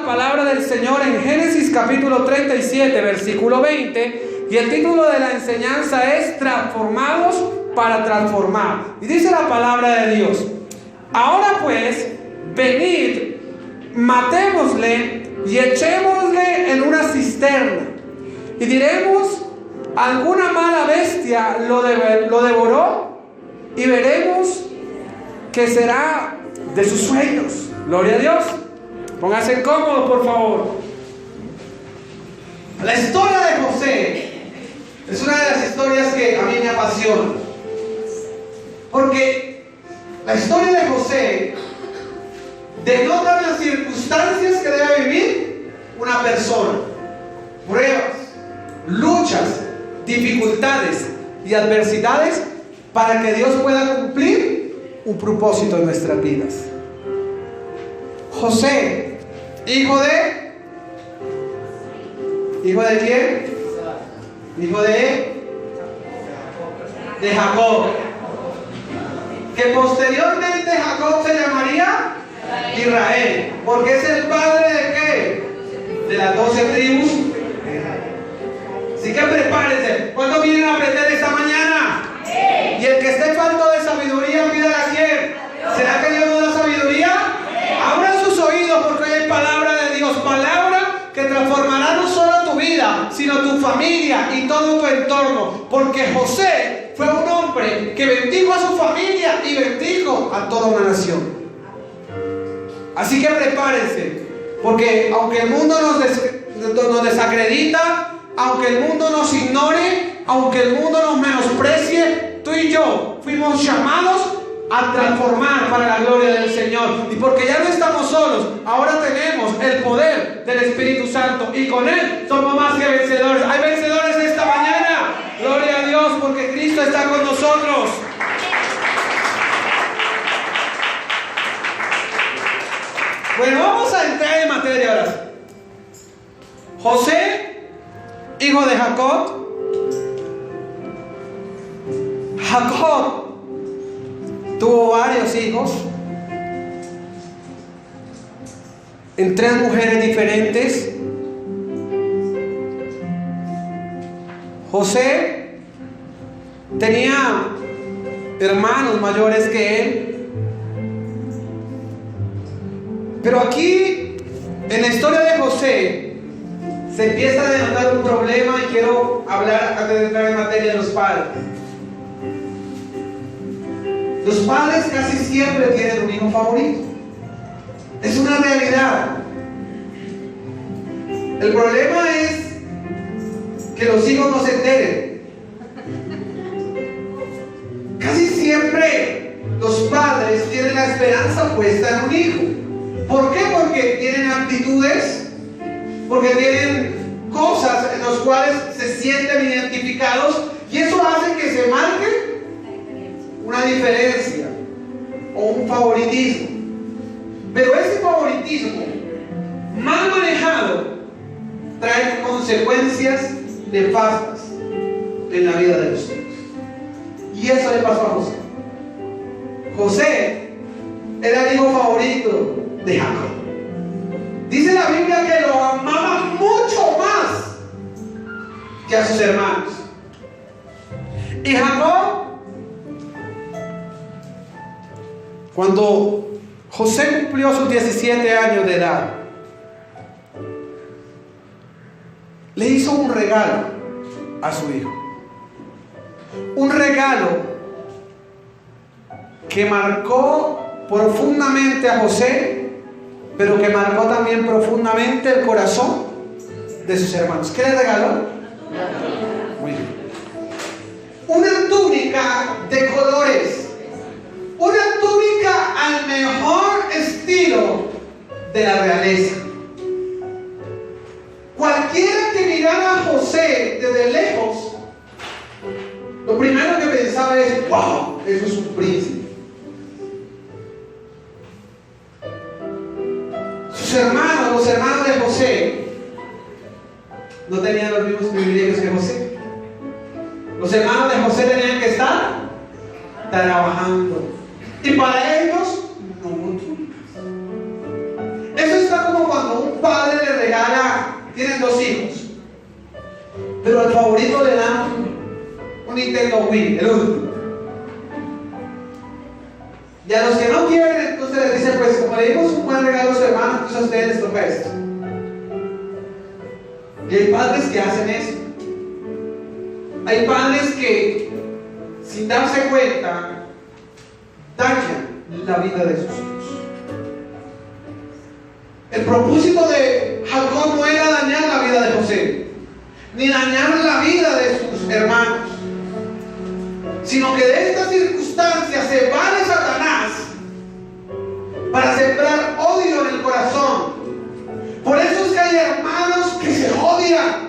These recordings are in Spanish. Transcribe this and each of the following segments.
palabra del Señor en Génesis capítulo 37, versículo 20, y el título de la enseñanza es Transformados para transformar. Y dice la palabra de Dios: ahora pues, venid, matémosle y echémosle en una cisterna, y diremos: alguna mala bestia lo devoró, y veremos qué será de sus sueños. Gloria a Dios. Pónganse cómodos, por favor. La historia de José es una de las historias que a mí me apasiona, porque la historia de José denota las circunstancias que debe vivir una persona: pruebas, luchas, dificultades y adversidades, para que Dios pueda cumplir un propósito en nuestras vidas. José, hijo de quién? Hijo de Jacob, que posteriormente Jacob se llamaría Israel, porque es el padre de ¿qué? De las 12 tribus. Así que prepárense. ¿Cuántos vienen a aprender esta mañana? Y el que esté falto de sabiduría, pídale a quién. ¿Será que Dios nos da sabiduría? Abran sus oídos, porque hoy hay palabra de Dios, palabra que transformará no solo tu vida, sino tu familia y todo tu entorno. Porque José fue un hombre que bendijo a su familia y bendijo a toda una nación. Así que prepárense, porque aunque el mundo nos desacredita, aunque el mundo nos ignore, aunque el mundo nos menosprecie, tú y yo fuimos llamados a transformar para la gloria del Señor. Y porque ya no estamos solos, ahora tenemos el poder del Espíritu Santo, y con Él somos más que vencedores. Hay vencedores esta mañana. Gloria a Dios, porque Cristo está con nosotros. Bueno, vamos a entrar en materia ahora. José, hijo de Jacob. Jacob tuvo varios hijos en 3 mujeres diferentes. José tenía hermanos mayores que él. Pero aquí, en la historia de José, se empieza a denotar un problema, y quiero hablar, antes de entrar en materia, de los padres. Los padres casi siempre tienen un hijo favorito. Es una realidad. El problema es que los hijos no se enteren. Casi siempre los padres tienen la esperanza puesta en un hijo. ¿Por qué? Porque tienen actitudes, porque tienen cosas en las cuales se sienten identificados, y eso hace que se marque una diferencia o un favoritismo. Pero ese favoritismo mal manejado trae consecuencias nefastas en la vida de los hijos. Y eso le pasó a José. José era el hijo favorito de Jacob. Dice la Biblia que lo amaba mucho más que a sus hermanos. Y Jacob, cuando José cumplió sus 17 años de edad, le hizo un regalo a su hijo. Un regalo que marcó profundamente a José, pero que marcó también profundamente el corazón de sus hermanos. ¿Qué le regaló? Muy bien. Una túnica de colores. Una túnica al mejor estilo de la realeza. Cualquiera que mirara a José desde lejos, lo primero que pensaba es: wow, eso es un príncipe. Sus hermanos, los hermanos de José, no tenían los mismos privilegios que José. Los hermanos de José tenían que estar trabajando, y para ellos no mucho. Eso está como cuando un padre Nintendo Wii, el último. Y a los que no quieren, entonces les dicen, pues como le dimos un buen regalo a su hermano, entonces a ustedes les toca esto. Y hay padres que hacen eso. Hay padres que, sin darse cuenta, dañan la vida de sus hijos. El propósito de Jacob no era dañar la vida de José, ni dañar la vida de sus hermanos, sino que de esta circunstancia se vale Satanás para sembrar odio en el corazón. Por eso es que hay hermanos que se odian.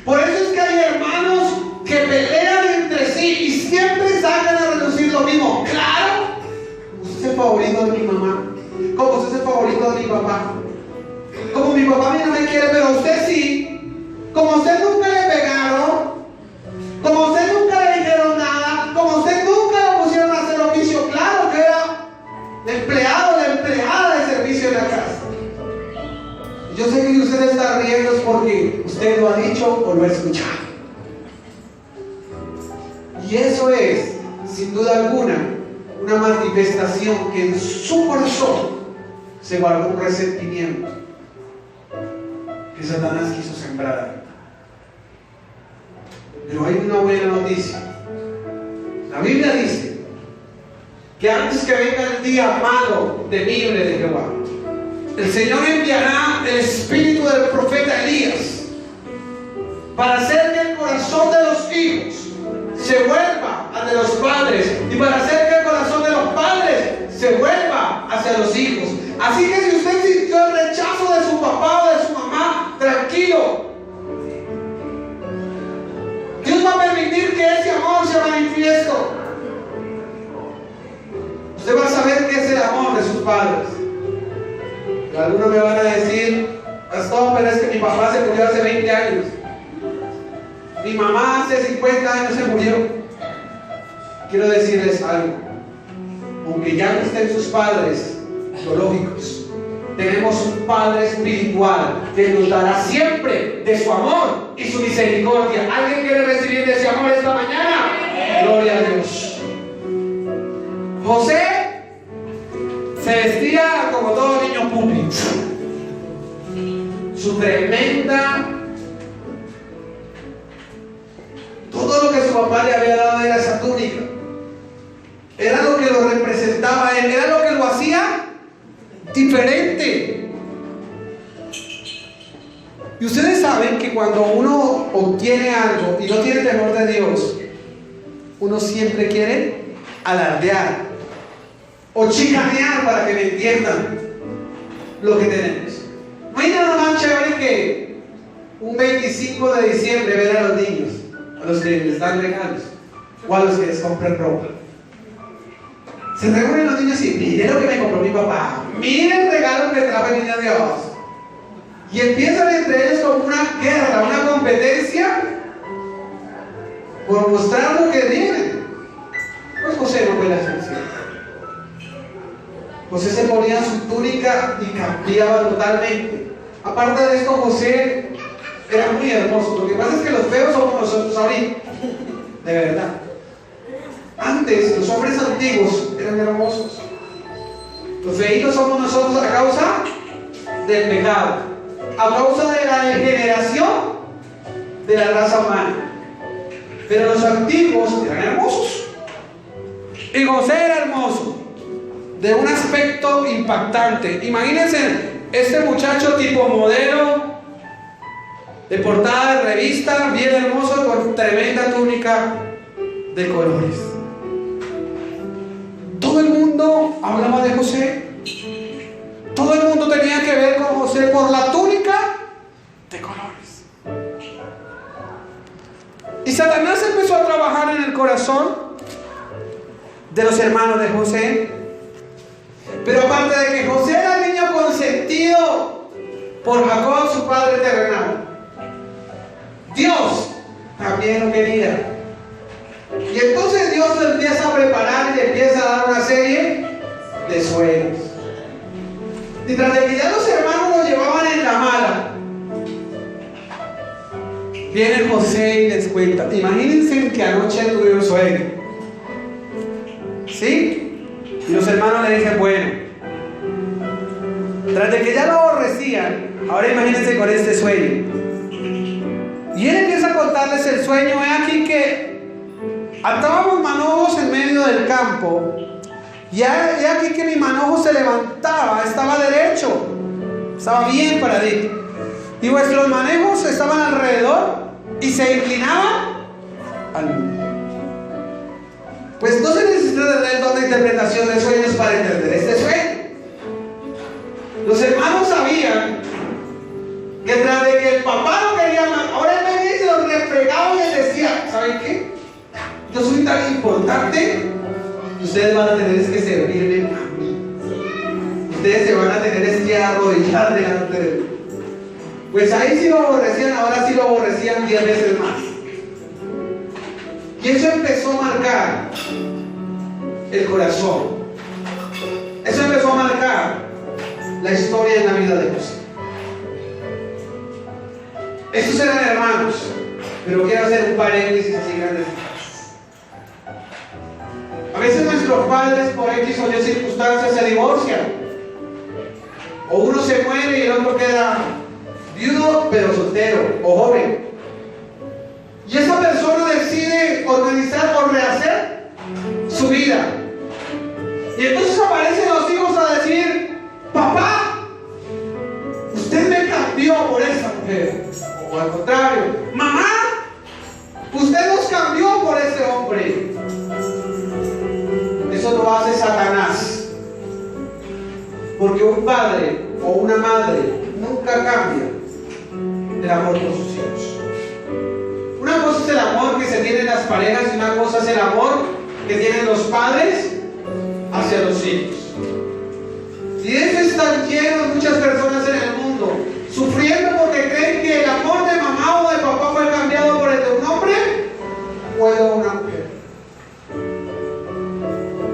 Por eso es que hay hermanos que pelean entre sí y siempre sacan a relucir lo mismo. Claro, como usted es el favorito de mi mamá, como usted es el favorito de mi papá, como mi papá a mí no me quiere, pero usted sí, como usted nunca le pegaron, como usted nunca le dijeron nada, como usted nunca lo pusieron a hacer oficio, claro que era empleado, la empleada de servicio en la casa. Yo sé que usted está riendo es porque usted lo ha dicho o lo ha escuchado. Y eso es, sin duda alguna, una manifestación que en su corazón se guardó un resentimiento que Satanás quiso sembrar. Pero hay una buena noticia. La Biblia dice que antes que venga el día malo, temible de Jehová, el Señor enviará el espíritu del profeta Elías para hacer que el corazón de los hijos se vuelva hacia los padres y para hacer que el corazón de los padres se vuelva hacia los hijos. Así que si usted sintió el rechazo de su papá o de su mamá, tranquilo. Dios va a permitir que ese amor se manifieste. Usted va a saber qué es el amor de sus padres. Algunos me van a decir, pastor, pero es que mi papá se murió hace 20 años. Mi mamá hace 50 años se murió. Quiero decirles algo. Aunque ya no estén sus padres biológicos, tenemos un Padre espiritual que nos dará siempre de su amor y su misericordia. ¿Alguien quiere recibir de ese amor esta mañana? Gloria a Dios. José se vestía como todo niño pupi. Su tremenda, todo lo que su papá le había dado era esa túnica. Era lo que lo representaba a él, era lo que lo hacía diferente. Y ustedes saben que cuando uno obtiene algo y no tiene temor de Dios, uno siempre quiere alardear o chicanear, para que me entiendan lo que tenemos. ¿No hay nada más chévere que un 25 de diciembre ver a los niños, a los que les dan regalos o a los que les compran ropa? Se reúnen los niños y miren lo que me compró mi papá, miren el regalo que trajo el niño Dios, y empiezan entre ellos como una guerra, una competencia por mostrar lo que tienen. Pues José no fue la excepción. José se ponía su túnica y cambiaba totalmente. Aparte de esto, José era muy hermoso. Lo que pasa es que los feos somos nosotros ahorita, de verdad. Antes los hombres antiguos eran hermosos. Los feitos somos nosotros a causa del pecado, a causa de la degeneración de la raza humana. Pero los antiguos eran hermosos. Y José era hermoso, de un aspecto impactante. Imagínense este muchacho tipo modelo de portada de revista, bien hermoso, con tremenda túnica de colores. Todo el mundo hablaba de José. Todo el mundo tenía que ver con José por la túnica de colores. Y Satanás empezó a trabajar en el corazón de los hermanos de José. Pero aparte de que José era el niño consentido por Jacob, su padre terrenal, Dios también lo quería. Y entonces Dios lo empieza a preparar y le empieza a dar una serie de sueños. Y tras de que ya los hermanos lo llevaban en la mala, Viene José y les cuenta. Imagínense que anoche tuvieron sueño. ¿Sí? Y los hermanos le dicen, bueno, tras de que ya lo aborrecían, ahora imagínense con este sueño. Y él empieza a contarles el sueño. He aquí que atábamos manojos en medio del campo. Y he aquí que mi manojo se levantaba, estaba derecho, estaba bien paradito. Y vuestros manejos estaban alrededor y se inclinaban al mundo. Pues no se necesita tener don de interpretación de sueños para entender este sueño. Los hermanos sabían que tras de que el papá no quería más, ahora él venía y se los refregaba y les decía, ¿saben qué? Yo soy tan importante, ustedes van a tener que servirme a mí. Ustedes se van a tener que arrodillar delante de mí. Pues ahí sí lo aborrecían, ahora sí lo aborrecían 10 veces más. Y eso empezó a marcar el corazón. Eso empezó a marcar la historia en la vida de José. Estos eran hermanos, pero quiero hacer un paréntesis así grande. A veces nuestros padres por X o Y circunstancias se divorcian, o uno se muere y el otro queda viudo pero soltero o joven, y esa persona decide organizar o rehacer su vida, y entonces aparecen los hijos a decir, papá, usted me cambió por esa mujer, o al contrario, mamá, usted nos cambió por ese hombre. Eso lo hace Satanás, porque un padre o una madre nunca cambia el amor por sus hijos. Una cosa es el amor que se tiene en las parejas y una cosa es el amor que tienen los padres hacia los hijos. Y de eso están llenos muchas personas en el mundo, sufriendo porque creen que el amor de mamá o de papá fue cambiado por el de un hombre o el de una mujer.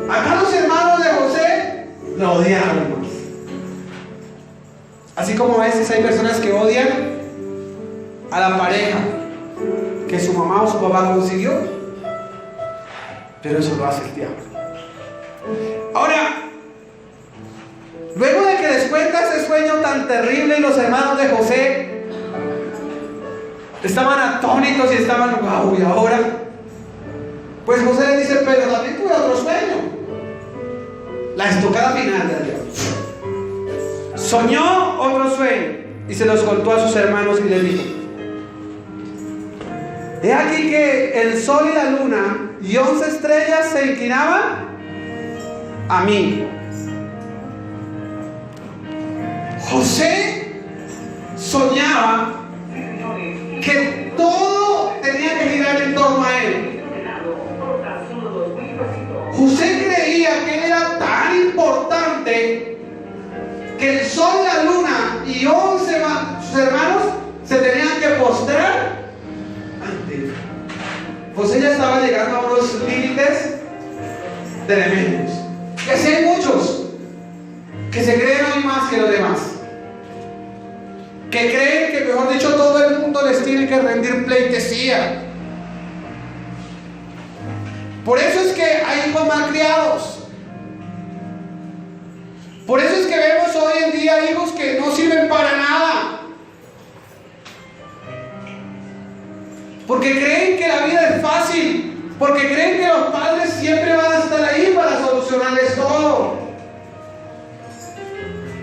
Acá los hermanos de José lo odiaron más. Así como a veces hay personas que odian a la pareja que su mamá o su papá consiguió, pero eso lo hace el diablo. Ahora, luego de que les cuenta ese sueño tan terrible, y los hermanos de José estaban atónitos y estaban, wow, ¿y ahora? Pues José le dice, pero también tuve otro sueño. La estocada final del diablo. Soñó otro sueño y se los contó a sus hermanos y les dijo, he aquí que el sol y la luna y 11 estrellas se inclinaban a mí. José soñaba que todo tenía que girar en torno a él. José creía que él era tan importante que el sol, la luna y 11 sus hermanos se tenían que postrar ante él. José ya estaba llegando a unos límites tremendos. Que así hay muchos que se creen hoy más que los demás, que creen que, mejor dicho, todo el mundo les tiene que rendir pleitesía. Por eso es que hay hijos malcriados. Por eso es que vemos hoy en día hijos que no sirven para nada, porque creen que la vida es fácil, porque creen que los padres siempre van a estar ahí para solucionarles todo.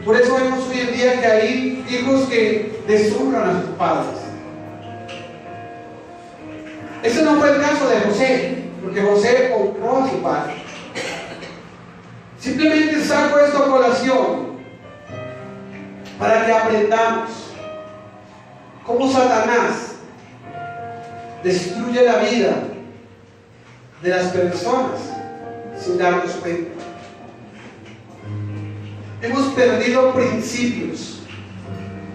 Por eso vemos hoy en día que hay hijos que deshonran a sus padres. Ese no fue el caso de José, porque José honró a su padre. Simplemente saco esto a colación para que aprendamos cómo Satanás destruye la vida de las personas sin darnos cuenta. Hemos perdido principios,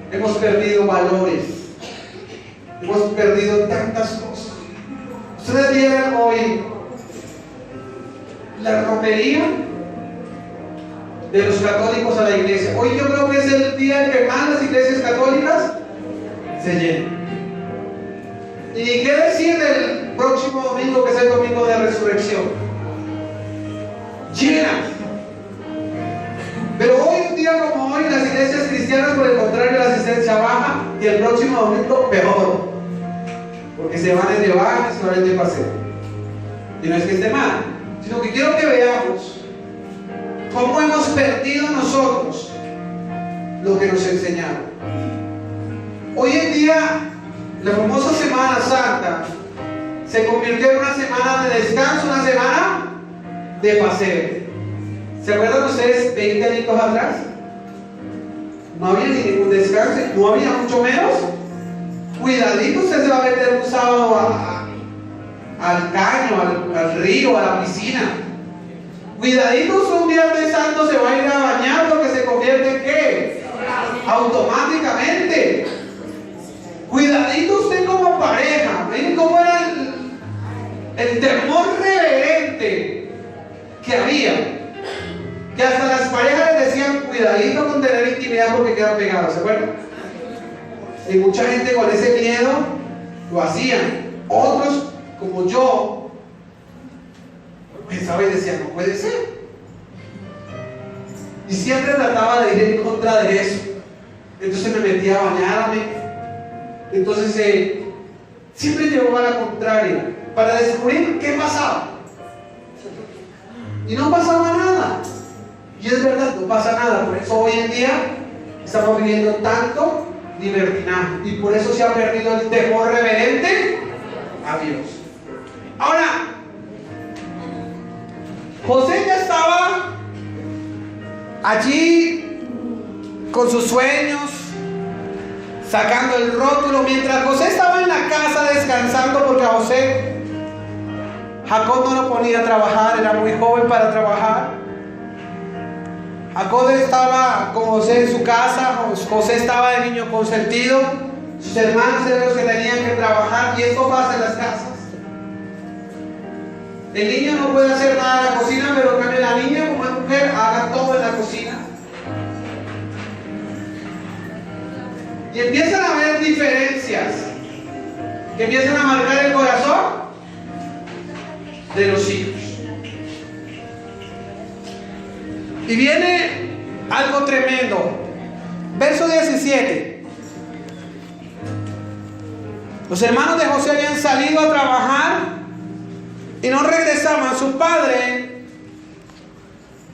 hemos perdido valores, hemos perdido tantas cosas. Ustedes vieron hoy la romería de los católicos a la iglesia. Hoy yo creo que es el día en que más las iglesias católicas se llenan. Y ni qué decir del próximo domingo, que es el domingo de resurrección. Llenas. Pero hoy, un día como hoy, las iglesias cristianas, por el contrario, la asistencia baja, y el próximo domingo peor, porque se van de baja y se van de paseo. Y no es que esté mal, sino que quiero que veamos cómo hemos perdido nosotros lo que nos enseñaron. Hoy en día, la famosa Semana Santa se convirtió en una semana de descanso, una semana de paseo. ¿Se acuerdan ustedes 20 años atrás? No había ni ningún descanso, no había mucho menos. Cuidadito, usted se va a meter un sábado al caño, al río, a la piscina. Cuidadito, usted un Viernes Santo se va a ir a bañar, porque se convierte en ¿qué? Automáticamente. Cuidadito usted como pareja. ¿Ven cómo era el temor reverente que había? Que hasta las parejas les decían, cuidadito con tener intimidad porque quedan pegados, ¿se acuerdan? Y mucha gente con ese miedo lo hacían. Otros, como yo, pensaba y decía, no puede ser. Y siempre trataba de ir en contra de eso. Entonces me metía a bañarme. Entonces siempre llevaba a la contraria para descubrir qué pasaba. Y no pasaba nada. Y es verdad, no pasa nada. Por eso hoy en día estamos viviendo tanto libertinaje. Y por eso se ha perdido el temor reverente a Dios. Ahora, José ya estaba allí con sus sueños, sacando el rótulo. Mientras José estaba en la casa descansando, porque a José Jacob no lo ponía a trabajar, era muy joven para trabajar. Jacob estaba con José en su casa. José estaba de niño consentido. Sus hermanos eran los que tenían que trabajar, y esto pasa en las casas. El niño no puede hacer nada en la cocina, pero en cambio la niña, como es mujer, haga todo en la cocina. Y empiezan a haber diferencias que empiezan a marcar el corazón de los hijos. Y viene algo tremendo. Verso 17. Los hermanos de José habían salido a trabajar y no regresaban. Su padre,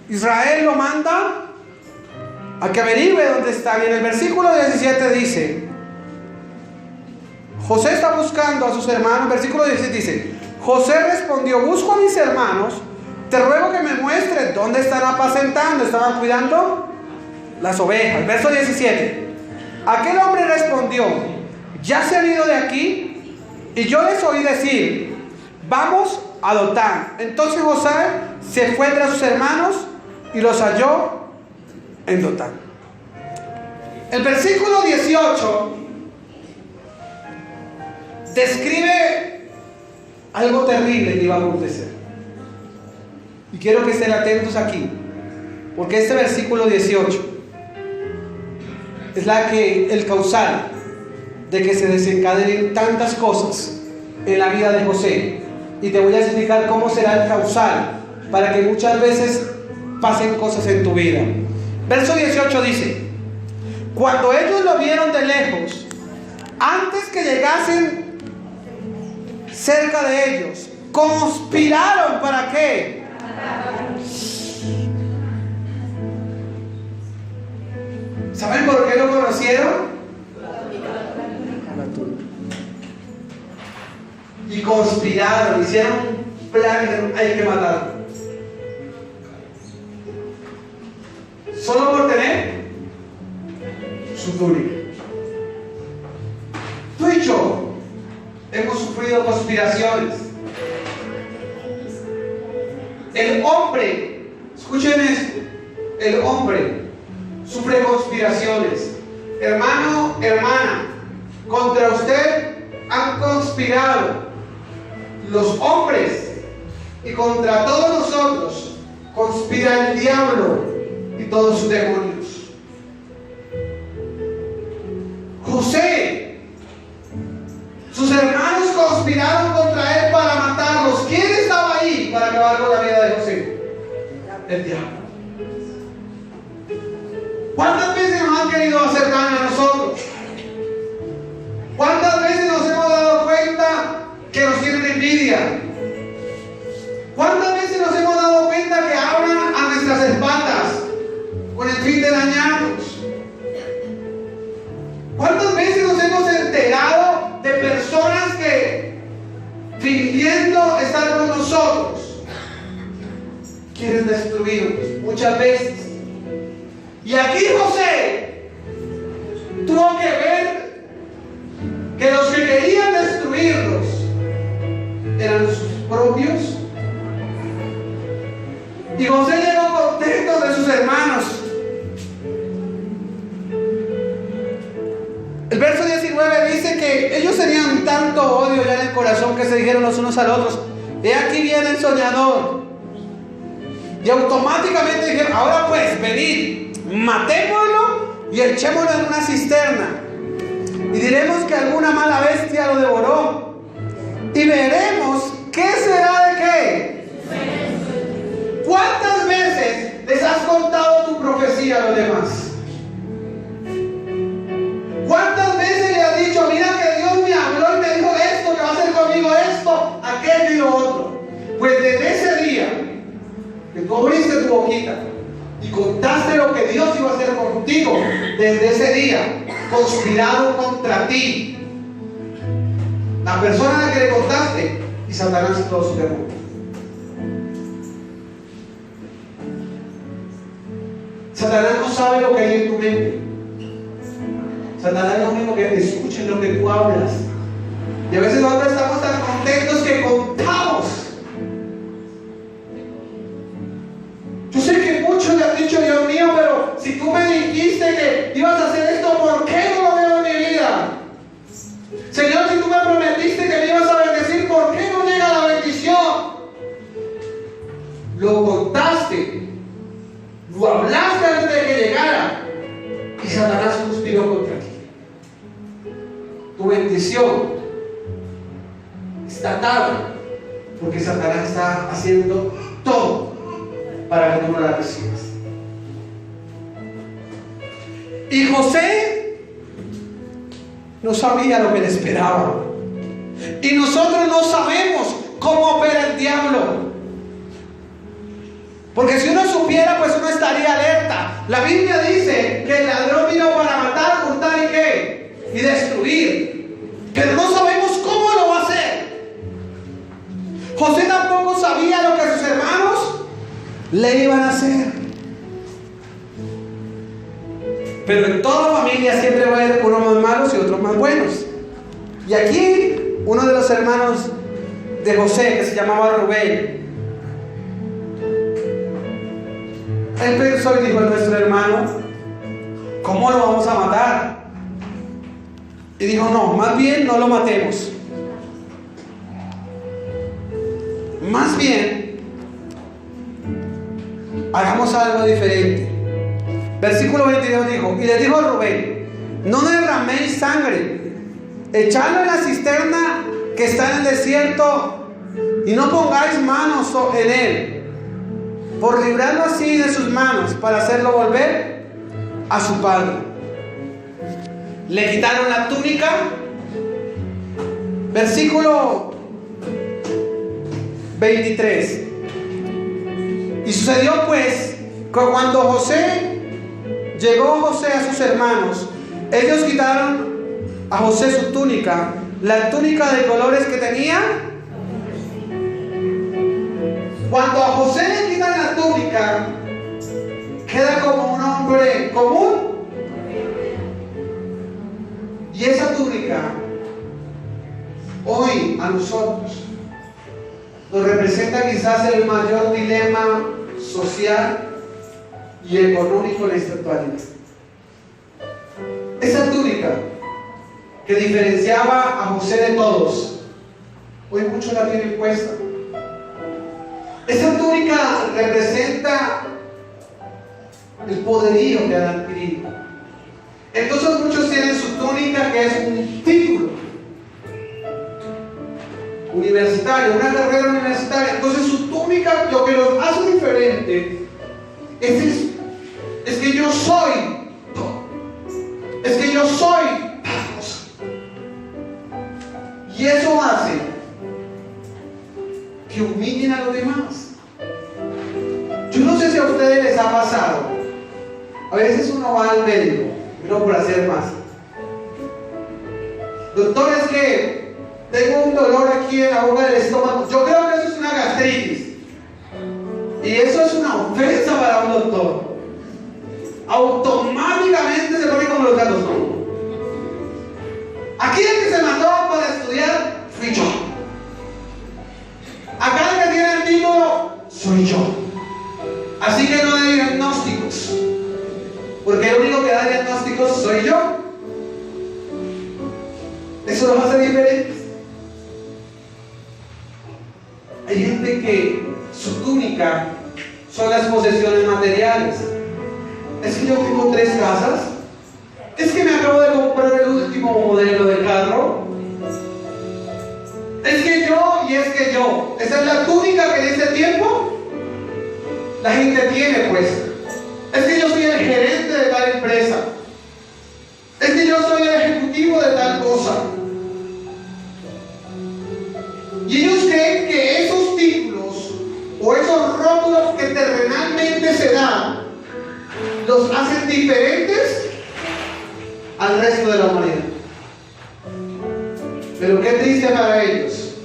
Israel, lo manda a que averigüe dónde está. Y en el versículo 17 dice: José está buscando a sus hermanos. Versículo 17 dice: José respondió, busco a mis hermanos, te ruego que me muestres dónde están apacentando. Estaban cuidando las ovejas. Verso 17. Aquel hombre respondió, ya se han ido de aquí, y yo les oí decir, vamos a Dotán. Entonces José se fue tras sus hermanos y los halló en Dotán. El versículo 18 describe algo terrible que iba a acontecer. Y quiero que estén atentos aquí, porque este versículo 18 es el causal de que se desencadenen tantas cosas en la vida de José. Y te voy a explicar cómo será el causal para que muchas veces pasen cosas en tu vida. Verso 18 dice: cuando ellos lo vieron de lejos, antes que llegasen cerca de ellos, conspiraron ¿para qué? ¿Saben por qué lo conocieron? Y conspiraron, hicieron planes, hay que matarlo. Solo por tener su túnica. Tú y yo hemos sufrido conspiraciones. El hombre, escuchen esto, el hombre sufre conspiraciones. Hermano, hermana, contra usted han conspirado los hombres, y contra todos nosotros conspira el diablo y todos sus demonios. José, sus hermanos el diablo. ¿Cuántas veces nos han querido hacer daño a nosotros? ¿Cuántas veces nos hemos dado cuenta que nos tienen envidia? ¿Cuántas veces nos hemos dado cuenta que hablan a nuestras espaldas con el fin de dañarnos? ¿Cuántas veces nos hemos enterado de personas que, fingiendo estar con nosotros, quieren destruirnos? Muchas veces. Y aquí José tuvo que ver que los que querían destruirlos eran sus propios. Y José llegó contento de sus hermanos. El verso 19 dice que ellos tenían tanto odio ya en el corazón que se dijeron los unos a los otros: he aquí viene el soñador. Y automáticamente dijeron: ahora pues, venid, matémoslo y echémoslo en una cisterna. Y diremos que alguna mala bestia lo devoró. Y veremos qué será de qué. ¿Cuántas veces les has contado tu profecía a los demás? ¿Cuántas veces le has dicho: mira que Dios me habló y me dijo esto, que va a hacer conmigo esto, aquello y lo otro? Pues desde ese día que tú abriste tu boquita y contaste lo que Dios iba a hacer contigo, desde ese día conspiraron contra ti la persona a la que le contaste y Satanás y todos sus demonios. Satanás no sabe lo que hay en tu mente. Satanás es lo único que escucha lo que tú hablas. Y a veces nosotros estamos tan contentos que contamos. Yo sé que muchos le han dicho: Dios mío, pero si tú me dijiste que ibas a hacer esto, ¿por qué no lo veo en mi vida? Señor, si tú me prometiste que me ibas a bendecir, ¿por qué no llega la bendición? Lo contaste, lo hablaste antes de que llegara, y Satanás conspiró contra ti. Tu bendición está atada, porque Satanás está haciendo todo para que tú no la recibas. Y José no sabía lo que le esperaba. Y nosotros no sabemos cómo opera el diablo. Porque si uno supiera, pues uno estaría alerta. La Biblia dice que el ladrón vino para matar, hurtar y ¿qué? Y destruir. Pero no sabemos cómo lo va a hacer. José tampoco sabía lo que sus hermanos le iban a hacer. Pero en toda familia siempre va a haber unos más malos y otros más buenos. Y aquí uno de los hermanos de José, que se llamaba Rubén, él pensó y dijo: nuestro hermano, ¿cómo lo vamos a matar? Y dijo: no, más bien no lo matemos. Más bien hagamos algo diferente. Versículo 22 dijo: y le dijo a Rubén: no derraméis sangre, echadlo en la cisterna que está en el desierto, y no pongáis manos en él, por librarlo así de sus manos, para hacerlo volver a su padre. Le quitaron la túnica. Versículo 23. Y sucedió pues que cuando llegó José a sus hermanos, ellos quitaron a José su túnica, la túnica de colores que tenía. Cuando a José le quitan la túnica, queda como un hombre común. Y esa túnica, hoy a nosotros, nos representa quizás el mayor dilema social y económico en esta actualidad. Esa túnica que diferenciaba a José de todos, hoy muchos la tienen puesta. Esa túnica representa el poderío que han adquirido. Entonces muchos tienen su túnica, que es un título universitario, una carrera universitaria. Entonces su túnica, lo que los hace diferente es que yo soy todo. Es que yo soy tal cosa. Y eso hace que humillen a los demás. Yo no sé si a ustedes les ha pasado. A veces uno va al médico, no por hacer más. Doctor, es que tengo un dolor aquí en la boca del estómago. Yo creo que eso es una gastritis. Y eso es una ofensa para un doctor. Automáticamente se pone como los gatos. Aquí el que se mató para estudiar fui yo. Acá el que tiene el título soy yo. Así que no de diagnósticos, porque el único que da diagnósticos soy yo. Eso los hace diferentes. Hay gente que su túnica son las posesiones materiales. Es que yo tengo 3 casas. Es que me acabo de comprar el último modelo de carro. Es que yo y es que yo. Esa es la túnica que en este tiempo la gente tiene puesta. Es que yo soy el gerente de tal empresa. Es que yo soy el ejecutivo de tal cosa. Y ellos creen que esos títulos o esos rótulos que terrenalmente se dan los hacen diferentes al resto de la humanidad. Pero qué triste para ellos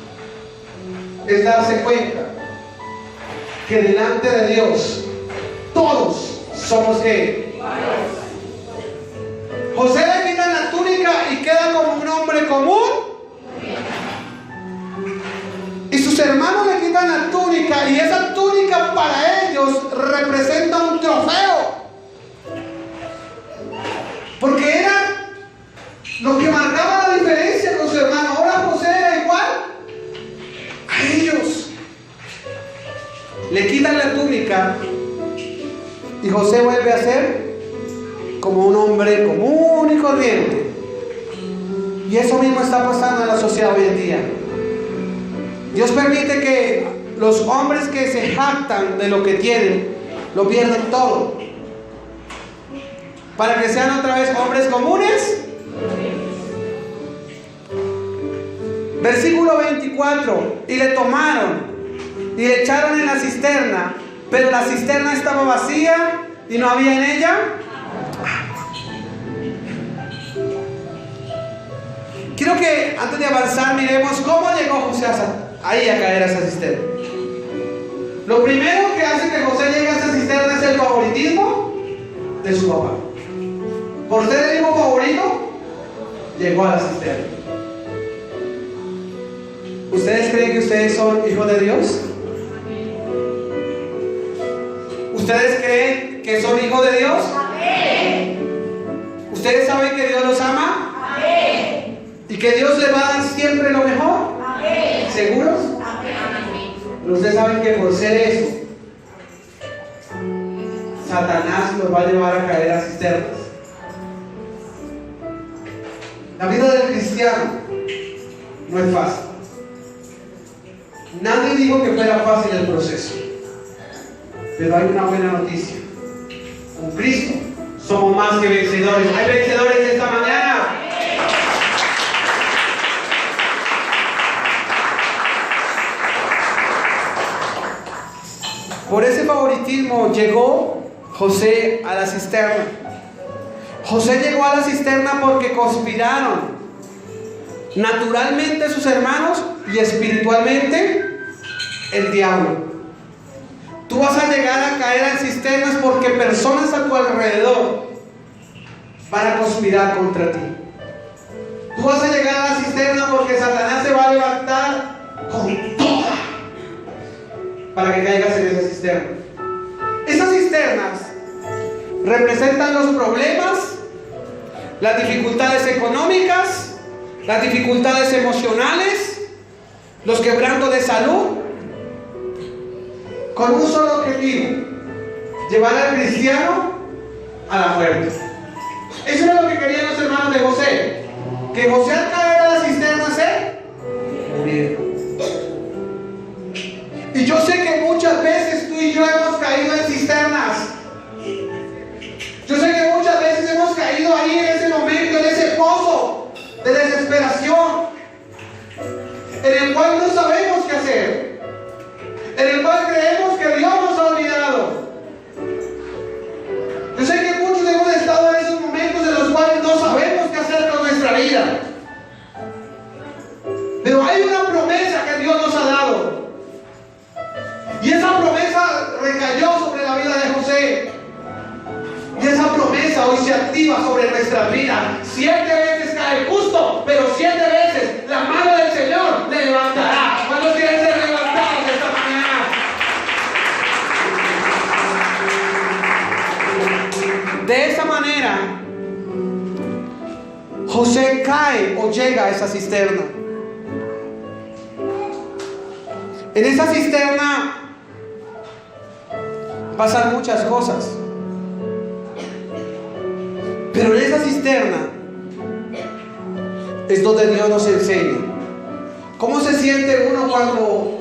es darse cuenta que delante de Dios todos somos ¿qué? José le quitan la túnica y queda como un hombre común. Y sus hermanos le quitan la túnica y esa túnica para ellos representa un trofeo. Porque era lo que marcaba la diferencia con su hermano. Ahora José era igual a ellos. Le quitan la túnica y José vuelve a ser como un hombre común y corriente. Y eso mismo está pasando en la sociedad hoy en día. Dios permite que los hombres que se jactan de lo que tienen, lo pierden todo, para que sean otra vez hombres comunes. Versículo 24. Y le tomaron y le echaron en la cisterna, pero la cisterna estaba vacía y no había en ella. Quiero que antes de avanzar miremos cómo llegó José ahí a caer a esa cisterna. Lo primero que hace que José llegue a esa cisterna es el favoritismo de su papá. Por ser el hijo favorito, llegó a la cisterna. ¿Ustedes creen que ustedes son hijos de Dios? ¿Ustedes creen que son hijos de Dios? ¿Ustedes saben que Dios los ama? ¿Y que Dios les va a dar siempre lo mejor? ¿Seguros? Pero ustedes saben que por ser eso, Satanás los va a llevar a caer a cisternas. La vida del cristiano no es fácil. Nadie dijo que fuera fácil el proceso. Pero hay una buena noticia. Con Cristo somos más que vencedores. ¿Hay vencedores esta mañana? Por ese favoritismo llegó José a la cisterna. José llegó a la cisterna porque conspiraron naturalmente sus hermanos y espiritualmente el diablo. Tú vas a llegar a caer en cisternas porque personas a tu alrededor van a conspirar contra ti. Tú vas a llegar a la cisterna porque Satanás se va a levantar con toda para que caigas en esa cisterna. Esas cisternas representan los problemas, las dificultades económicas, las dificultades emocionales, los quebrantos de salud, con un solo objetivo: llevar al cristiano a la muerte. Eso era lo que querían los hermanos de José, que José al caer a la cisterna se muriera. Y yo sé que muchas veces tú y yo hemos caído en cisternas pozo de desesperación, en el cual no sabemos qué hacer, en el cual creemos que Dios nos ha olvidado. Yo sé que muchos hemos estado en esos momentos en los cuales no sabemos qué hacer con nuestra vida, pero hay una promesa que Dios nos ha dado, y esa promesa recayó sobre la vida de José, y esa promesa hoy se activa sobre nuestra vida. 7 veces cae el justo, pero 7 veces la mano del Señor le levantará. ¿Cuántos quieren ser levantados esta mañana? De esa manera, José cae o llega a esa cisterna. En esa cisterna pasan muchas cosas, pero en esa cisterna es donde Dios nos enseña cómo se siente uno cuando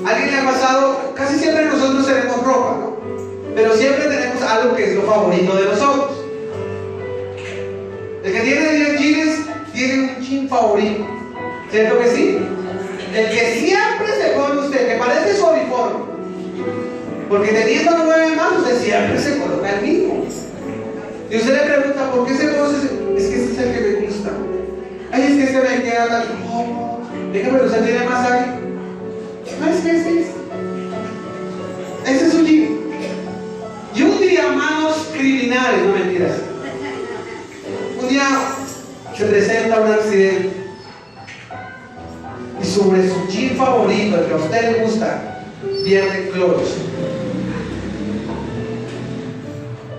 alguien le ha pasado. Casi siempre nosotros tenemos ropa, ¿no? Pero siempre tenemos algo que es lo favorito de nosotros. El que tiene 10 jeans tiene un jean favorito, ¿cierto que sí? El que siempre se pone usted, que parece su uniforme, porque teniendo 9 más, usted siempre se coloca el mismo. Y usted le pregunta, ¿por qué se pone ese? Es que ese es el que me gusta. Ay, es que este me queda tan cómodo. Déjame, pero usted tiene más ahí. No, es que ese es. Ese es su jean. Y un día, manos criminales, no mentiras. Un día se presenta un accidente, y sobre su jean favorito, el que a usted le gusta, pierde cloros.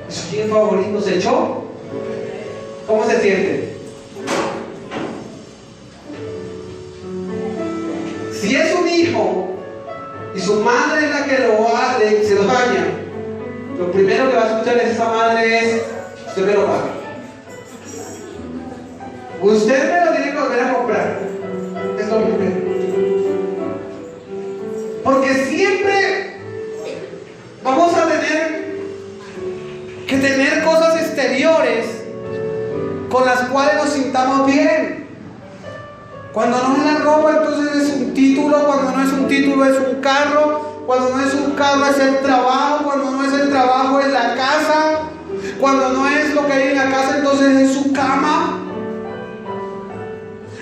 Su jean favorito se echó. ¿Cómo se siente? Si es un hijo y su madre es la que se lo daña, lo primero que va a escuchar de esa madre es: usted me lo paga, usted me lo tiene que volver a comprar. Es lo primero, porque siempre vamos a tener que tener cosas exteriores con las cuales nos sintamos bien. Cuando no es la ropa, entonces es un título. Cuando no es un título, es un carro. Cuando no es un carro, es el trabajo. Cuando no es el trabajo, es la casa. Cuando no es lo que hay en la casa, entonces es su cama.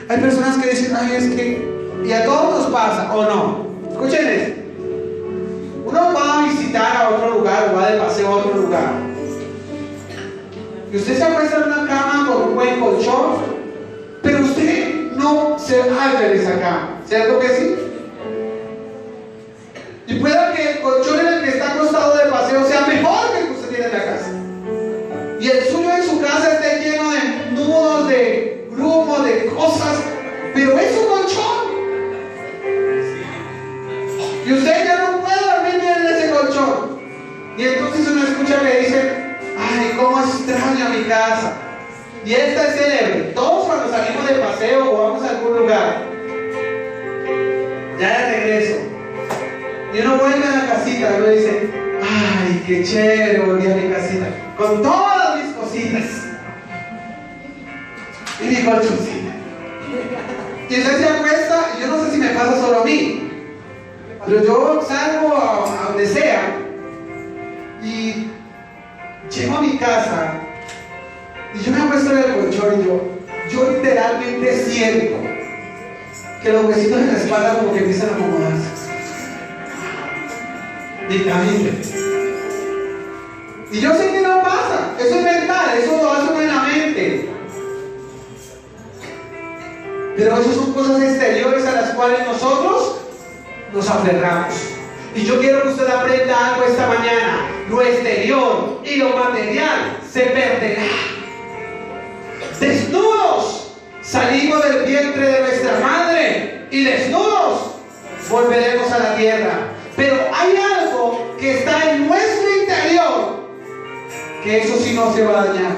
Hay personas que dicen: ay, es que... Y a todos nos pasa, ¿o no? Escuchen esto. Uno va a visitar a otro lugar, o va de paseo a otro lugar, y usted se acuesta en una cama con un buen colchón, pero usted no se halla en esa cama, ¿cierto que sí? Y pueda que el colchón en el que está acostado de paseo sea mejor que el que usted tiene en la casa, y el suyo en su casa esté lleno de nudos, de grumos, de cosas, pero es su colchón, y usted ya no puede dormir bien en ese colchón. Y entonces uno escucha que dice: ay, cómo extraño mi casa. Y esta es célebre. Todos cuando salimos de paseo o vamos a algún lugar, ya de regreso, y uno vuelve a la casita y uno dice: ay, qué chévere, volví a mi casita con todas mis cositas y mi colchoncito. Y usted se acuesta, y yo no sé si me pasa solo a mí, pero yo salgo a donde sea y llego a mi casa y yo me acuesto en el colchón, y yo literalmente siento que los huesitos de la espalda como que empiezan a acomodarse. Y yo sé que no pasa, eso es mental, eso lo hace uno en la mente, pero eso son cosas exteriores a las cuales nosotros nos aferramos. Y yo quiero que usted aprenda algo esta mañana: lo exterior y lo material se perderá. Desnudos salimos del vientre de nuestra madre, y desnudos volveremos a la tierra. Pero hay algo que está en nuestro interior, que eso sí no se va a dañar.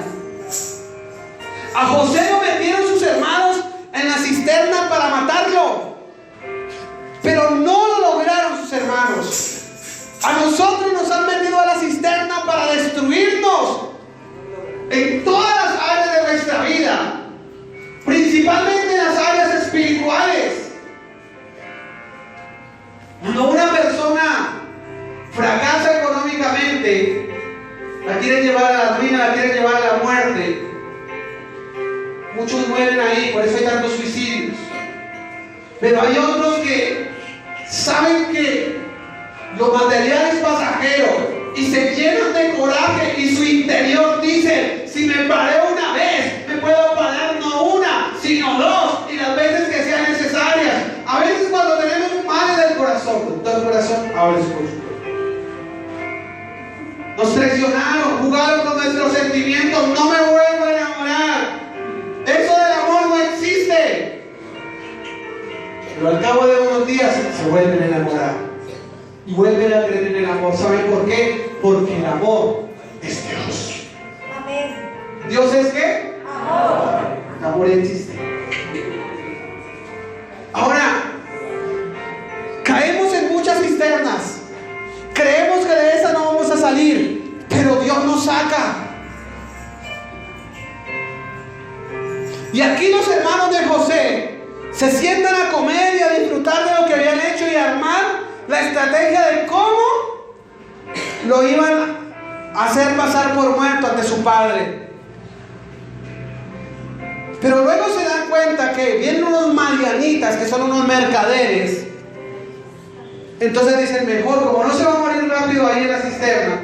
A José lo metieron sus hermanos en la cisterna para matarlo, pero no lo lograron sus hermanos. A nosotros nos han metido a la cisterna para destruirnos en todas las áreas de nuestra principalmente en las áreas espirituales. Cuando una persona fracasa económicamente, la quieren llevar a la ruina, la quieren llevar a la muerte. Muchos mueren ahí, por eso hay tantos suicidios. Pero hay otros que saben que lo material es pasajero y se llenan de coraje y su interior dice: si me paré una vez, me puedo parar no una, sino dos, y las veces que sean necesarias. A veces cuando tenemos males del corazón, todo el corazón, ahora escucho. Nos traicionaron, jugaron con nuestros sentimientos, no me vuelvo a enamorar. Eso del amor no existe. Pero al cabo de unos días se vuelven a enamorar y vuelven a creer en el amor. ¿Saben por qué? Porque el amor es Dios. Amén. ¿Dios es qué? Amor. El amor existe. Ahora, caemos en muchas cisternas. Creemos que de esa no vamos a salir, pero Dios nos saca. Y aquí los hermanos de José se sientan a comer y a disfrutar de lo que habían hecho y a armar la estrategia de cómo lo iban a hacer pasar por muerto ante su padre. Pero luego se dan cuenta que vienen unos madianitas, que son unos mercaderes. Entonces dicen: mejor, como no se va a morir rápido ahí en la cisterna,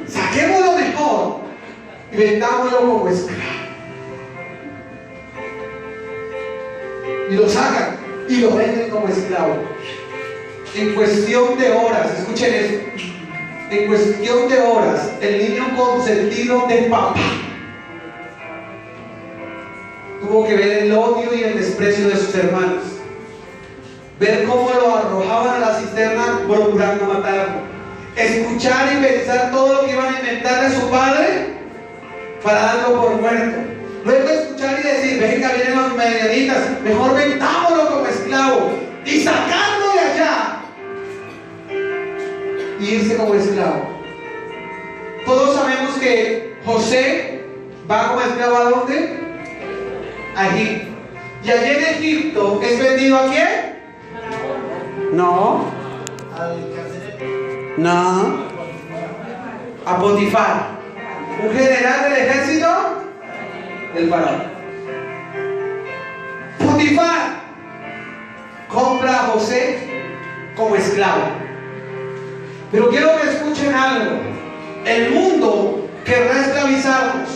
saquemos lo mejor y vendámoslo como esclavo. Y lo sacan y lo venden como esclavo. En cuestión de horas, escuchen esto, en cuestión de horas, el niño consentido de papá tuvo que ver el odio y el desprecio de sus hermanos, ver cómo lo arrojaban a la cisterna procurando matarlo, escuchar y pensar todo lo que iban a inventar de su padre para darlo por muerto. Luego escuchar y decir: venga, vienen los medianitas, mejor vendámoslo como esclavo, y sacarlo de allá y irse como esclavo. Todos sabemos que José va como esclavo ¿a dónde? A Egipto. Y allí en Egipto es vendido ¿a quién? No. No. A Potifar, un general del ejército del faraón. Potifar compra a José como esclavo. Pero quiero que escuchen algo. El mundo querrá esclavizarnos.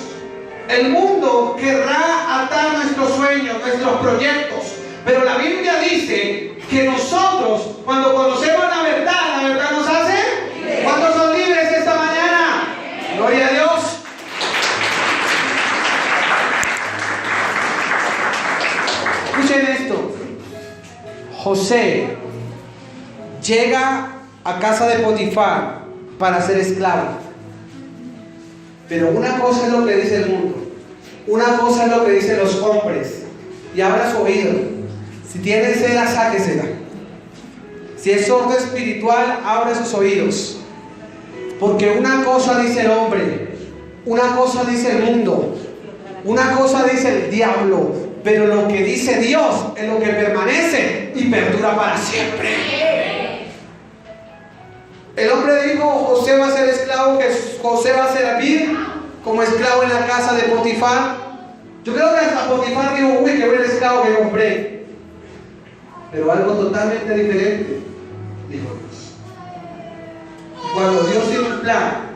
El mundo querrá atar nuestros sueños, nuestros proyectos. Pero la Biblia dice que nosotros, cuando conocemos la verdad nos hace. ¿Cuántos son libres esta mañana? Gloria a Dios. Escuchen esto. José llega a casa de Potifar para ser esclavo. Pero una cosa es lo que dice el mundo, una cosa es lo que dicen los hombres. Y abra su oído. Si tiene cera, sáquesela. Si es sordo espiritual, abre sus oídos. Porque una cosa dice el hombre, una cosa dice el mundo, una cosa dice el diablo, pero lo que dice Dios es lo que permanece y perdura para siempre. El hombre dijo: José va a ser esclavo, que José va a servir como esclavo en la casa de Potifar. Yo creo que hasta Potifar dijo: uy, qué buen esclavo que compré. Pero algo totalmente diferente dijo Dios. Cuando Dios tiene un plan,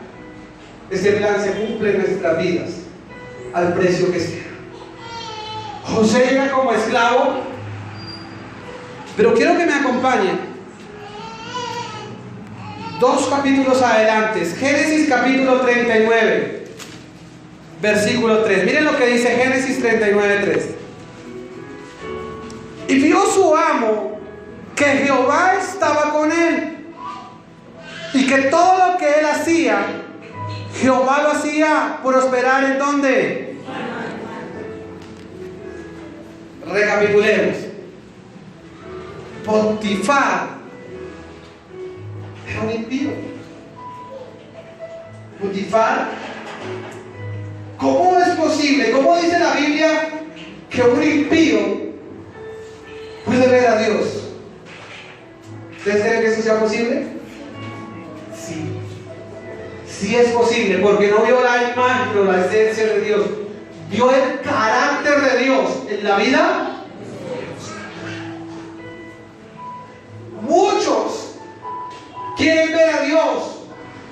ese plan se cumple en nuestras vidas al precio que sea. José llega como esclavo, pero quiero que me acompañen 2 capítulos adelante. Génesis capítulo 39, versículo 3. Miren lo que dice Génesis 39, 3. Y vio su amo que Jehová estaba con él, y que todo lo que él hacía, Jehová lo hacía prosperar. ¿En dónde? Recapitulemos. Potifar era un impío. Potifar, ¿cómo es posible? ¿Cómo dice la Biblia que un impío puede ver a Dios. ¿Ustedes creen que eso sea posible? Sí. Sí es posible, porque no vio la imagen o la esencia de Dios. Vio el carácter de Dios en la vida. Muchos quieren ver a Dios,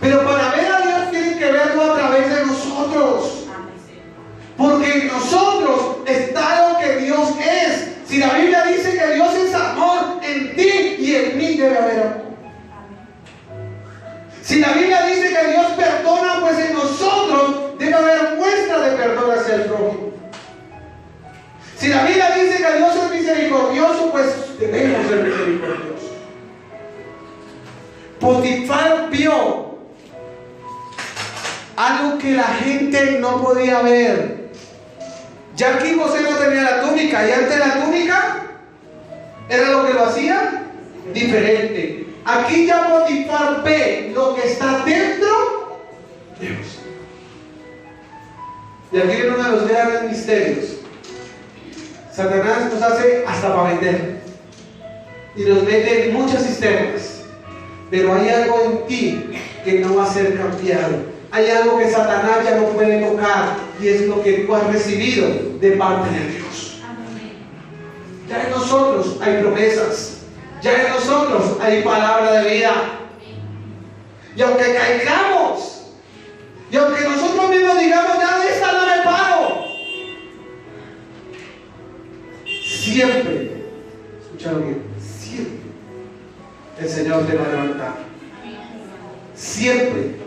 pero para ver a Dios tienen que verlo a través de nosotros. Porque en nosotros está lo que Dios es. Si la Biblia dice que Dios es amor, en ti y en mí debe haber amor. Si la Biblia dice que Dios perdona, pues en nosotros debe haber muestra de perdón hacia el prójimo. Si la Biblia dice que Dios es misericordioso, pues debemos ser misericordiosos. Potifar vio algo que la gente no podía ver. Ya aquí José no tenía la túnica, y antes la túnica era lo que lo hacía diferente. Aquí ya Potifar ve lo que está dentro de Dios. Y aquí viene uno de los grandes misterios. Satanás nos hace hasta para vender y nos mete en muchas cisternas, pero hay algo en ti que no va a ser cambiado. Hay algo que Satanás ya no puede tocar, y es lo que tú has recibido de parte de Dios. Ya en nosotros hay promesas, ya en nosotros hay palabra de vida. Y aunque caigamos, y aunque nosotros mismos digamos, ya de esta no me paro, siempre, escúchalo bien, siempre el Señor te va a levantar. Siempre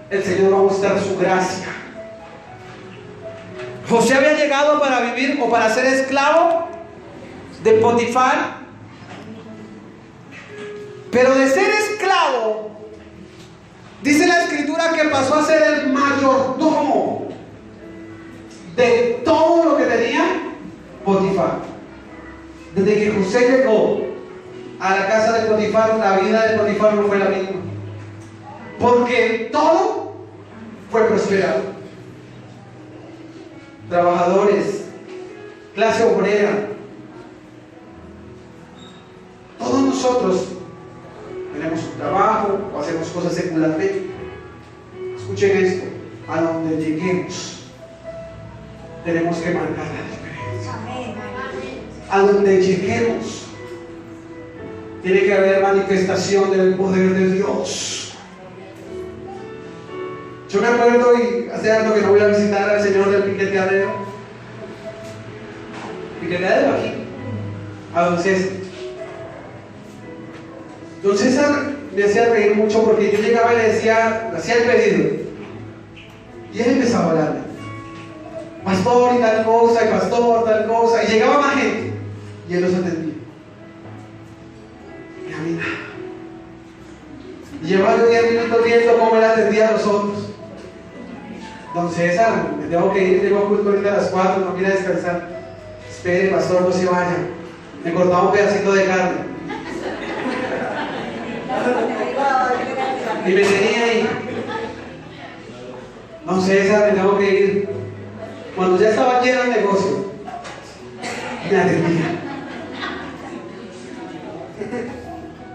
el Señor va a mostrar su gracia. José había llegado para vivir o para ser esclavo de Potifar, pero de ser esclavo, dice la Escritura que pasó a ser el mayordomo de todo lo que tenía Potifar. Desde que José llegó a la casa de Potifar, la vida de Potifar no fue la misma, porque todo fue prosperado. Trabajadores, clase obrera, todos nosotros tenemos un trabajo o hacemos cosas secularmente. Escuchen esto: a donde lleguemos tenemos que marcar la diferencia. A donde lleguemos tiene que haber manifestación del poder de Dios. Yo me acuerdo, y hace años que no voy a visitar al señor del piqueteadero. Piqueteadero aquí, a don César. Don César me hacía reír mucho, porque yo llegaba y le decía, hacía el pedido, y él empezaba a hablarme: pastor y tal cosa, y pastor tal cosa, y llegaba más gente, y él los atendía. Y a mí nada. Y llevaba yo 10 minutos viendo cómo él atendía a los otros. Don César, me tengo que ir, llego a culto ahorita a las 4, no quiere descansar. Espere, pastor, no se vaya. Me cortaba un pedacito de carne y me tenía ahí. Don César, me tengo que ir. Cuando ya estaba lleno el negocio, me atendía.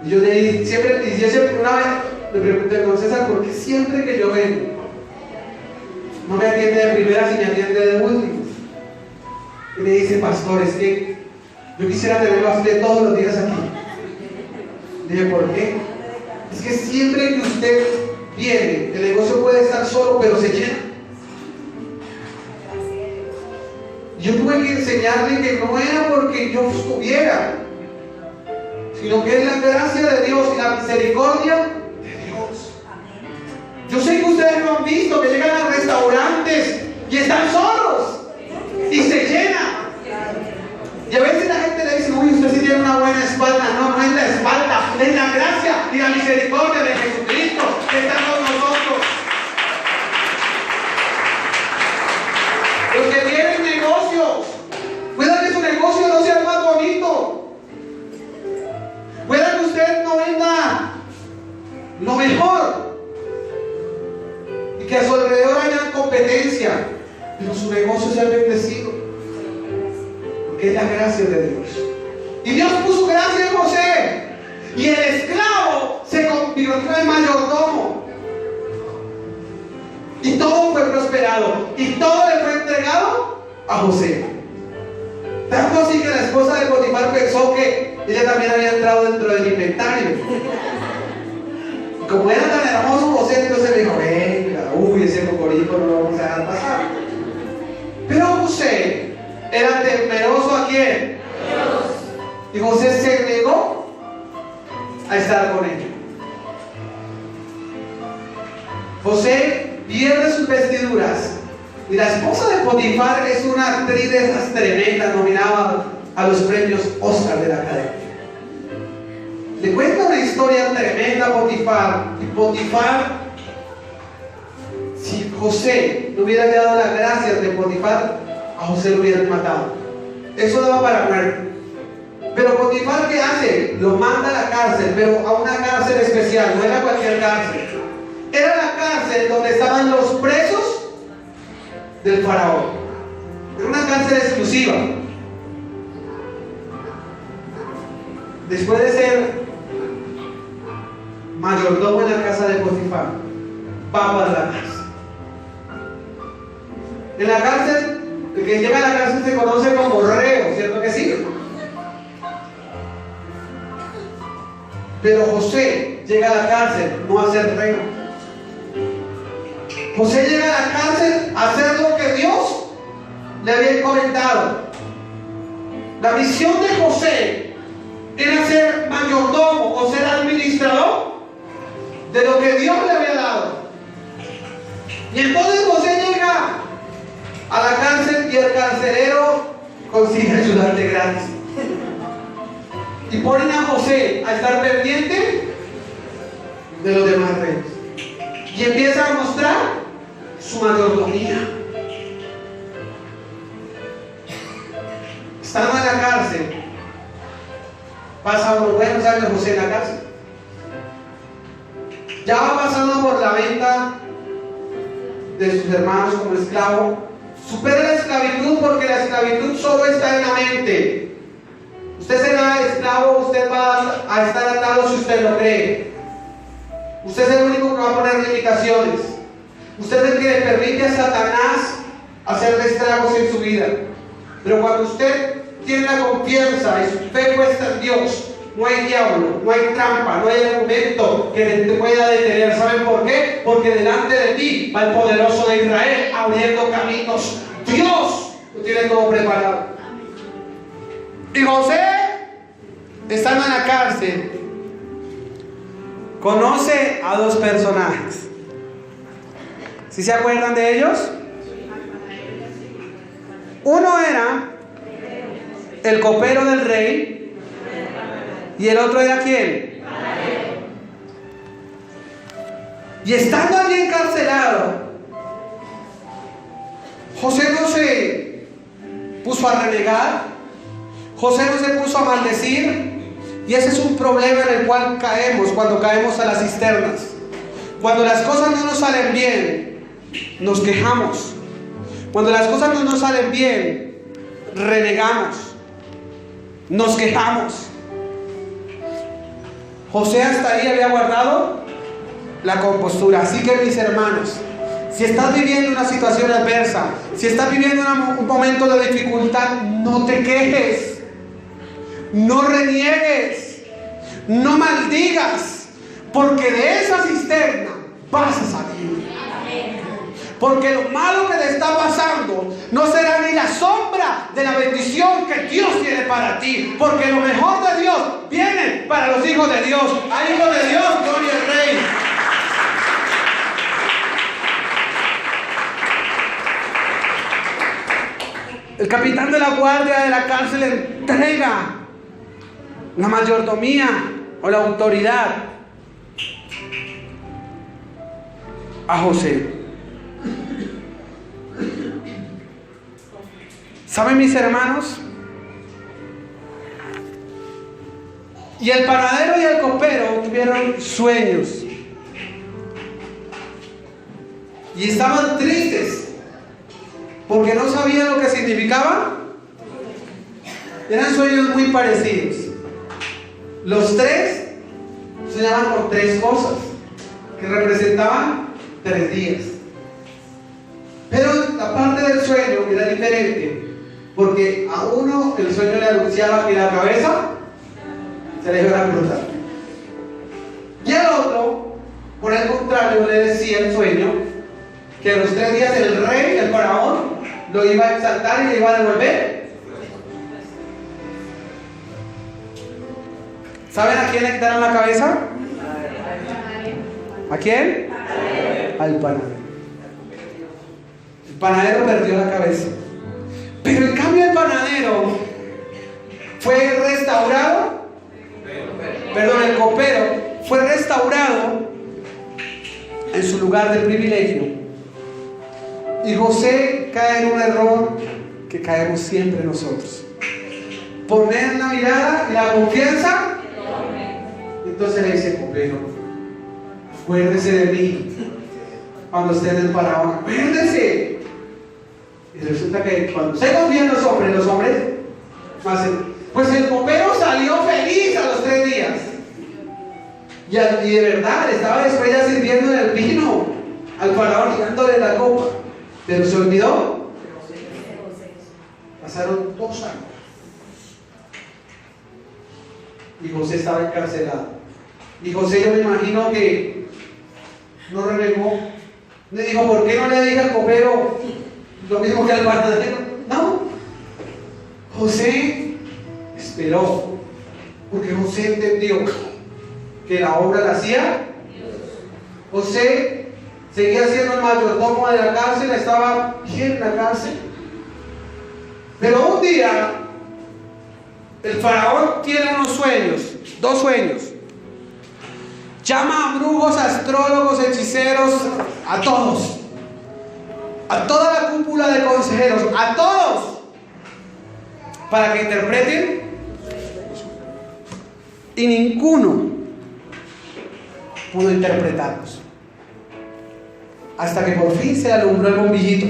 Y yo siempre una vez le pregunté a don César, ¿por qué siempre que yo vengo no me atiende de primera, si me atiende de última? Y me dice: pastor, es que yo quisiera tenerlo a usted todos los días aquí. Le dije: ¿por qué? Es que siempre que usted viene, el negocio puede estar solo, pero se llena. Yo tuve que enseñarle que no era porque yo estuviera, sino que es la gracia de Dios y la misericordia de Dios. Yo sé que ustedes lo han visto, que llegan a restaurantes y están solos y se llena. Y a veces la gente le dice: uy, usted sí tiene una buena espalda. No, no es la espalda, es la gracia y la misericordia de Jesucristo que está con nosotros. Los que tienen negocios, cuidan que su negocio no sea más bonito. Pueda que usted no venda lo mejor y que a su alrededor haya competencia, pero su negocio sea bendecido. es la gracia de Dios. Y Dios puso gracia en José. Y el esclavo se convirtió en mayordomo. Y todo fue prosperado. Y todo le fue entregado a José. Tanto así que la esposa de Potifar pensó que ella también había entrado dentro del inventario. Y como era tan hermoso José, entonces le dijo: venga, ese cocorico no lo vamos a dejar pasar. Pero José era temeroso ¿a quién? Dios. Y José se negó a estar con ella. José pierde sus vestiduras. Y la esposa de Potifar es una actriz de esas tremendas, nominada a los premios Oscar de la Academia. Le cuenta una historia tremenda a Potifar. Y Potifar, si José no hubiera dado las gracias de Potifar, a José lo hubieran matado. Eso daba para muerte. Pero Potifar, ¿qué hace? Lo manda a la cárcel, pero a una cárcel especial, no era cualquier cárcel. Era la cárcel donde estaban los presos del faraón. Era una cárcel exclusiva. Después de ser mayordomo en la casa de Potifar, va para la cárcel. En la cárcel, el que llega a la cárcel se conoce como reo, ¿cierto que sí? Pero José llega a la cárcel no a ser reo. José llega a la cárcel a hacer lo que Dios le había encomendado. La misión de José era ser mayordomo o ser administrador de lo que Dios le había dado. Y entonces José llega a la cárcel y el carcelero consigue ayudarte gratis. Y ponen a José a estar pendiente de los demás reos. Y empieza a mostrar su mayordomía. Estando en la cárcel, pasa unos buenos años José en la cárcel. Ya va pasando por la venta de sus hermanos como esclavo. Supera la esclavitud, porque la esclavitud solo está en la mente. Usted será esclavo, usted va a estar atado si usted lo cree. Usted es el único que va a poner limitaciones. Usted es el que le permite a Satanás hacer estragos en su vida. Pero cuando usted tiene la confianza y su fe puesta en Dios, no hay diablo, no hay trampa, no hay argumento que te pueda detener. ¿Saben por qué? Porque delante de ti va el poderoso de Israel abriendo caminos. Dios lo tiene todo preparado. Y José, estando en la cárcel, conoce a dos personajes. ¿Sí se acuerdan de ellos? Uno era el copero del rey y el otro era ¿quién? Y estando allí encarcelado, José no se puso a renegar, José no se puso a maldecir. Y ese es un problema en el cual caemos cuando caemos a las cisternas. Cuando las cosas no nos salen bien, nos quejamos. Cuando las cosas no nos salen bien, renegamos, nos quejamos. José hasta ahí había guardado la compostura. Así que, mis hermanos, si estás viviendo una situación adversa, si estás viviendo un momento de dificultad, no te quejes. No reniegues, no maldigas, porque de esa cisterna vas a salir. Porque lo malo que te está pasando no será ni la sombra de la bendición que Dios tiene para ti. Porque lo mejor de Dios viene para los hijos de Dios. Hay hijos de Dios, gloria al Rey. El capitán de la guardia de la cárcel entrega la mayordomía o la autoridad a José. ¿Saben, mis hermanos? Y el panadero y el copero tuvieron sueños y estaban tristes porque no sabían lo que significaba Eran sueños muy parecidos. Los tres soñaban por tres cosas que representaban 3 días. Pero la parte del sueño era diferente, porque a uno el sueño le anunciaba que la cabeza se le iba a cruzar, y al otro, por el contrario, le decía el sueño que a los 3 días el rey, el faraón, lo iba a exaltar y le iba a devolver. ¿Saben a quién le quitaron la cabeza? ¿A quién? Al panadero. El panadero perdió la cabeza. Pero en cambio el panadero fue restaurado. Perdón, el copero fue restaurado en su lugar de privilegio. Y José cae en un error que caemos siempre nosotros: poner la mirada y la confianza. Entonces le dice: copero, acuérdese de mí cuando esté en el faraón, acuérdese. Y resulta que cuando se confía en los hombres hacen. Pues el copero salió feliz a los 3 días. Y de verdad estaba después ya sirviendo el vino al faraón y dándole la copa. Pero se olvidó. Pasaron 2 años. Y José estaba encarcelado. Y José, yo me imagino que no renegó. Le dijo: ¿por qué no le dije al copero lo mismo que al panadero? No. José esperó, porque José entendió que la obra la hacía Dios. José seguía siendo el mayordomo de la cárcel, estaba bien en la cárcel. Pero un día el faraón tiene unos sueños, 2 sueños. Llama a brujos, astrólogos, hechiceros, a todos, a toda la cúpula de consejeros, a todos, para que interpreten. Y ninguno pudo interpretarlos, hasta que por fin se alumbró el bombillito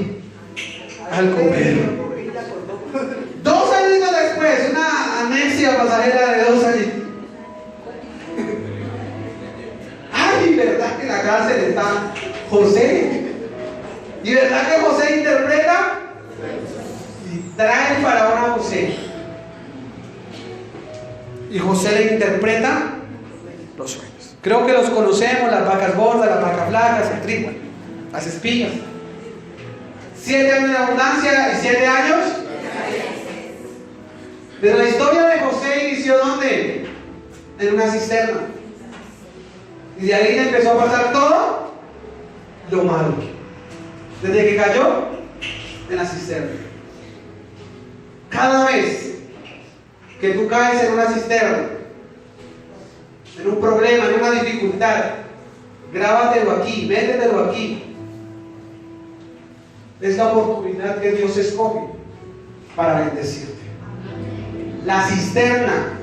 al copero. 2 años después, una amnesia pasajera de 2 años. Ay, ¿verdad que en la cárcel está José? ¿Y verdad que José interpreta? Y trae el faraón a José. Y José le interpreta los sueños. Creo que los conocemos: las vacas gordas, las vacas flacas, el trigo, las espigas. 7 años de abundancia y 7 años. Pero la historia de José inició ¿dónde? En una cisterna. Y de ahí le empezó a pasar todo lo malo. Desde que cayó en la cisterna. Cada vez que tú caes en una cisterna, en un problema, en una dificultad, grábatelo aquí, métetelo aquí. Es la oportunidad que Dios escoge para bendecirte. La cisterna,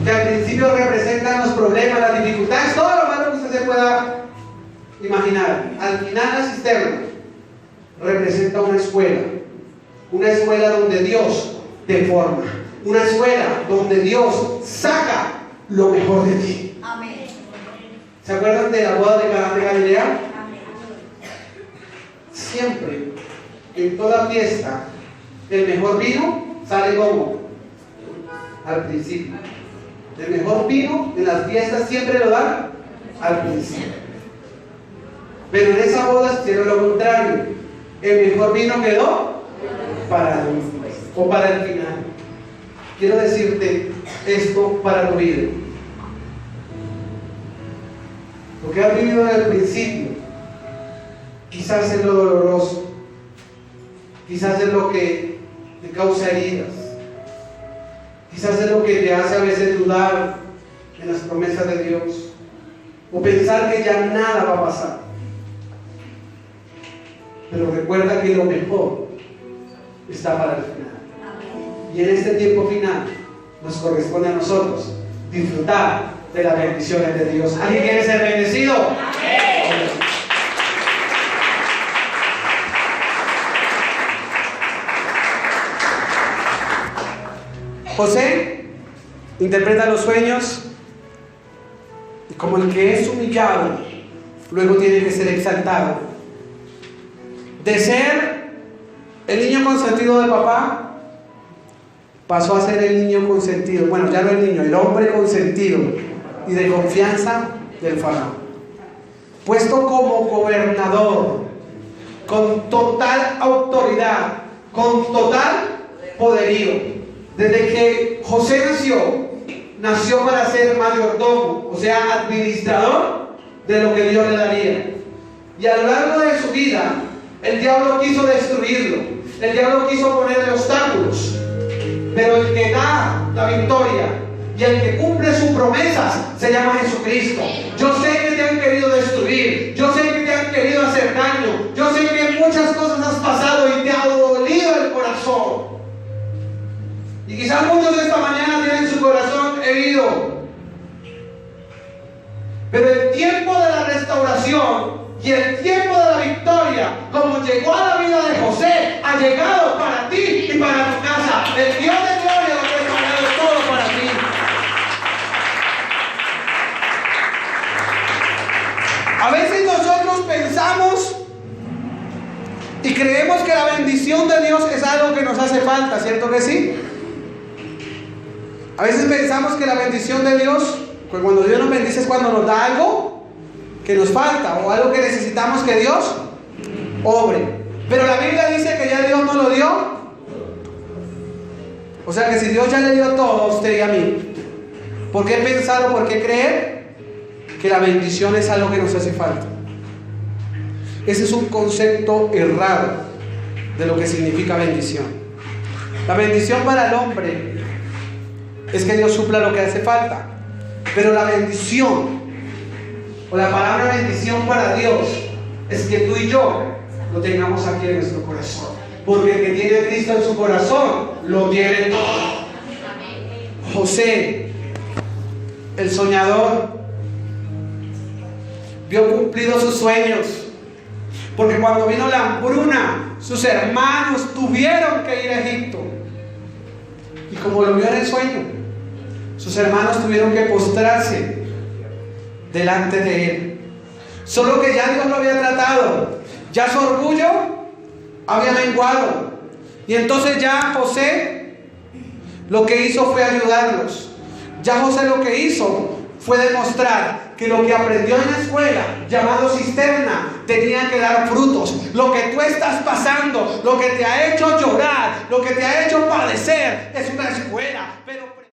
que al principio representan los problemas, las dificultades, todo lo malo que usted se pueda imaginar. Al final la cisterna representa una escuela donde Dios te forma, una escuela donde Dios saca lo mejor de ti. Amén. ¿Se acuerdan de la boda de Caná de Galilea? Amén. Siempre, en toda fiesta, el mejor vino sale como al principio. El mejor vino en las fiestas siempre lo dan al principio. Pero en esa boda hicieron lo contrario. El mejor vino quedó para el último, o para el final. Quiero decirte esto para tu vida. Lo que has vivido en el principio, quizás es lo doloroso, quizás es lo que te causa heridas, quizás es lo que te hace a veces dudar en las promesas de Dios, o pensar que ya nada va a pasar. Pero recuerda que lo mejor está para el final. Y en este tiempo final nos corresponde a nosotros disfrutar de las bendiciones de Dios. ¿Alguien quiere ser bendecido? Amén. José interpreta los sueños y como el que es humillado, luego tiene que ser exaltado. De ser el niño consentido de papá, pasó a ser el niño consentido, bueno, ya no el niño, el hombre consentido y de confianza del faraón. Puesto como gobernador, con total autoridad, con total poderío. Desde que José nació para ser mayordomo, o sea, administrador de lo que Dios le daría. Y a lo largo de su vida, el diablo quiso destruirlo, el diablo quiso ponerle obstáculos, pero el que da la victoria y el que cumple sus promesas se llama Jesucristo. Yo sé que te han querido destruir, yo sé que te han querido hacer daño, yo sé que muchas cosas has pasado y te ha dolido el corazón. Y quizás muchos de esta mañana tienen su corazón herido. Pero el tiempo de la restauración y el tiempo de la victoria, como llegó a la vida de José, ha llegado para ti y para tu casa. El Dios de gloria lo ha preparado todo para ti. A veces nosotros pensamos y creemos que la bendición de Dios es algo que nos hace falta, ¿cierto que sí? A veces pensamos que la bendición de Dios, pues cuando Dios nos bendice es cuando nos da algo que nos falta o algo que necesitamos que Dios obre. Pero la Biblia dice que ya Dios nos lo dio. O sea que si Dios ya le dio todo a usted y a mí, ¿por qué pensar o por qué creer que la bendición es algo que nos hace falta? Ese es un concepto errado de lo que significa bendición. La bendición para el hombre es que Dios supla lo que hace falta. Pero la bendición, o la palabra bendición para Dios, es que tú y yo lo tengamos aquí en nuestro corazón. Porque el que tiene a Cristo en su corazón, lo tiene todo. José, el soñador, vio cumplidos sus sueños. Porque cuando vino la hambruna, sus hermanos tuvieron que ir a Egipto. Y como lo vio en el sueño, sus hermanos tuvieron que postrarse delante de él. Solo que ya Dios lo había tratado, ya su orgullo había menguado. Y entonces ya José lo que hizo fue ayudarlos. Ya José lo que hizo fue demostrar que lo que aprendió en la escuela, llamado cisterna, tenía que dar frutos. Lo que tú estás pasando, lo que te ha hecho llorar, lo que te ha hecho padecer, es una escuela. Pero